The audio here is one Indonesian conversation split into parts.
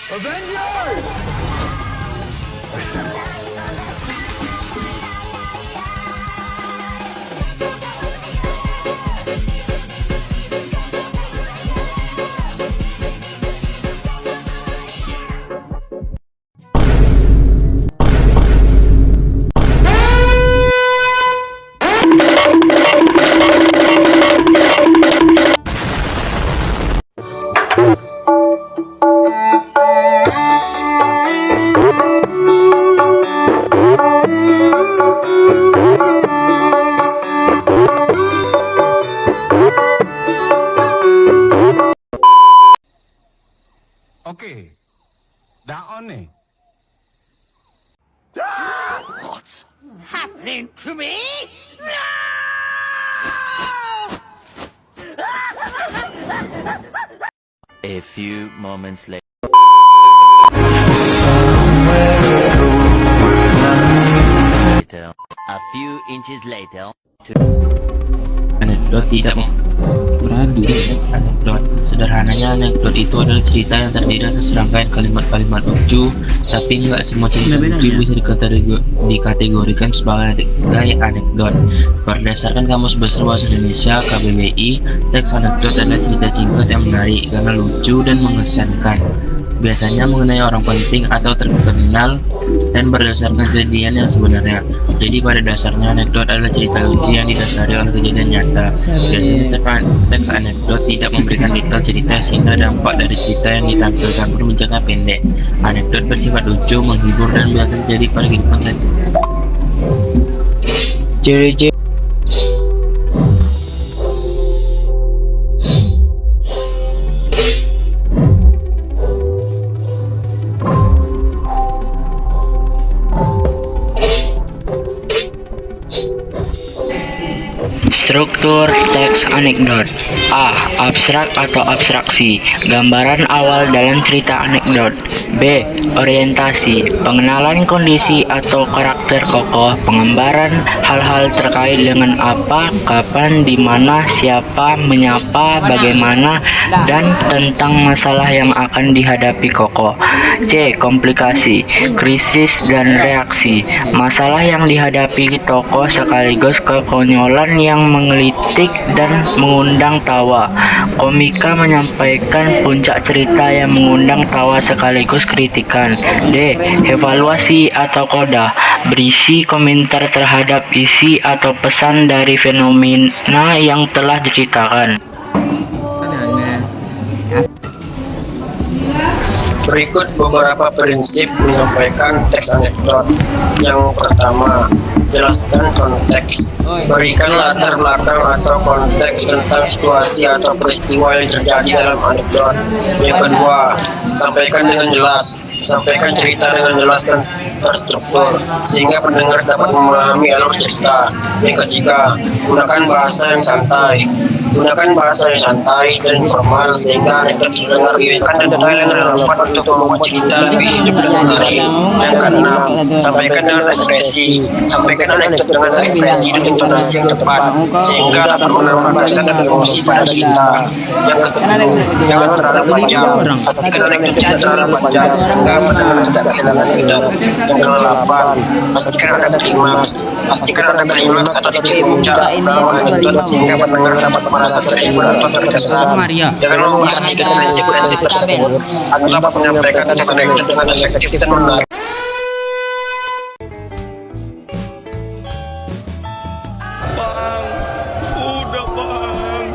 Avengers! Assemble. Oke, daon nih. What's happening to me? No! A few moments later. A few inches later. Anekdot tidak beradu teks anekdot. Sederhananya, anekdot itu adalah cerita yang terdiri atas serangkaian kalimat-kalimat lucu, tapi nggak semua cerita lucu bisa dikategorikan sebagai anekdot. Berdasarkan Kamus Besar Bahasa Indonesia (KBBI), teks anekdot adalah cerita singkat yang menarik karena lucu dan mengesankan. Biasanya mengenai orang penting atau terkenal dan berdasarkan kejadian yang sebenarnya. Jadi pada dasarnya anekdot adalah cerita lucu yang didasari oleh kejadian nyata. Biasanya teks anekdot tidak memberikan detail cerita sehingga dampak dari cerita yang ditampilkan pun menjadi pendek. Anekdot bersifat lucu, menghibur, dan biasa terjadi pada kehidupan sehari-hari. Ciri-ciri struktur teks anekdot. A. Abstrak atau abstraksi, gambaran awal dalam cerita anekdot. B. Orientasi, pengenalan kondisi atau karakter tokoh, penggambaran hal-hal terkait dengan apa, kapan, di mana, siapa, menyapa, bagaimana, dan tentang masalah yang akan dihadapi tokoh. C. Komplikasi, krisis dan reaksi, masalah yang dihadapi tokoh sekaligus kekonyolan yang menggelitik dan mengundang tawa. Komika menyampaikan puncak cerita yang mengundang tawa sekaligus kritikan. D. Evaluasi atau kodah, berisi komentar terhadap isi atau pesan dari fenomena yang telah diceritakan. Berikut beberapa prinsip menyampaikan teks anekdot. Yang pertama, jelaskan konteks. Berikan latar belakang atau konteks tentang situasi atau peristiwa yang terjadi dalam anekdot. Yang kedua, sampaikan dengan jelas. Sampaikan cerita dengan jelas dan terstruktur sehingga pendengar dapat memahami alur cerita. Yang ketiga, gunakan bahasa yang santai. Gunakan bahasa yang santai dan informal sehingga anekdot terdengar menyenangkan dan detail yang relevan untuk membuat cerita lebih hidup dan menarik. Yang keenam, sampaikan dengan ekspresi. Sampaikan anekdot dengan ekspresi dan intonasi yang tepat sehingga dapat menambah kesan dan emosi pada cerita. Yang ketujuh, jangan terlalu panjang. Pastikan anekdot tidak terlalu panjang sehingga pendengar tidak kehilangan minat. Yang kedelapan, pastikan ada klimaks. Pastikan ada klimaks atau titik puncak dalam anekdot sehingga pendengar dapat merasa terhibur atau terkesan. Jangan memperhatikan prinsip-prinsip tersebut adalah menyampaikan teks anekdot dengan efektif dan menarik. Bang, udah bang.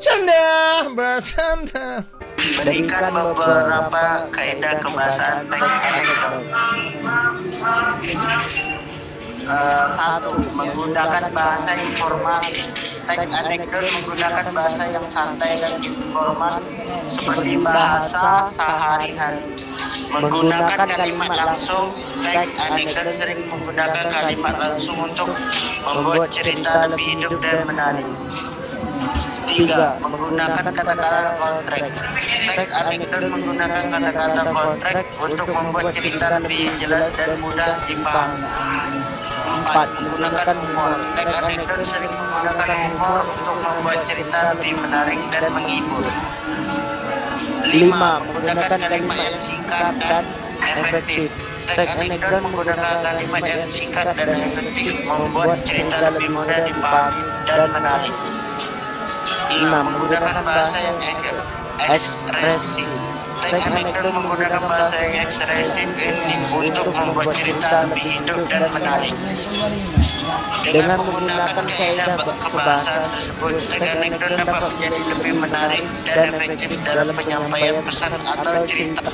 Canda, bercanda. Berikan beberapa kaidah kebahasaan teks anekdot. 1. Menggunakan bahasa informal. Teks anekdot menggunakan bahasa yang santai dan informal seperti bahasa sehari-hari. Menggunakan kalimat langsung. Teks anekdot sering menggunakan kalimat langsung untuk membuat cerita lebih hidup dan menarik. 3. Menggunakan kata-kata kontrak. Teks anekdot menggunakan kata-kata kontrak untuk membuat cerita lebih jelas dan mudah dipahami. 4. 4. Menggunakan humor. Teks anekdot sering menggunakan humor untuk membuat cerita lebih menarik dan menghibur. 5. Menggunakan kalimat yang singkat dan efektif. Teks anekdot menggunakan kalimat yang singkat dan efektif membuat cerita lebih mudah dipahami dan menarik. 6. Menggunakan bahasa yang ekspresif. Teks anekdot menggunakan bahasa yang ekspresif ini untuk membuat cerita lebih hidup dan menarik. Dengan menggunakan kaidah kebahasaan tersebut, teks anekdot dapat menjadi lebih menarik dan efektif dalam penyampaian pesan atau cerita.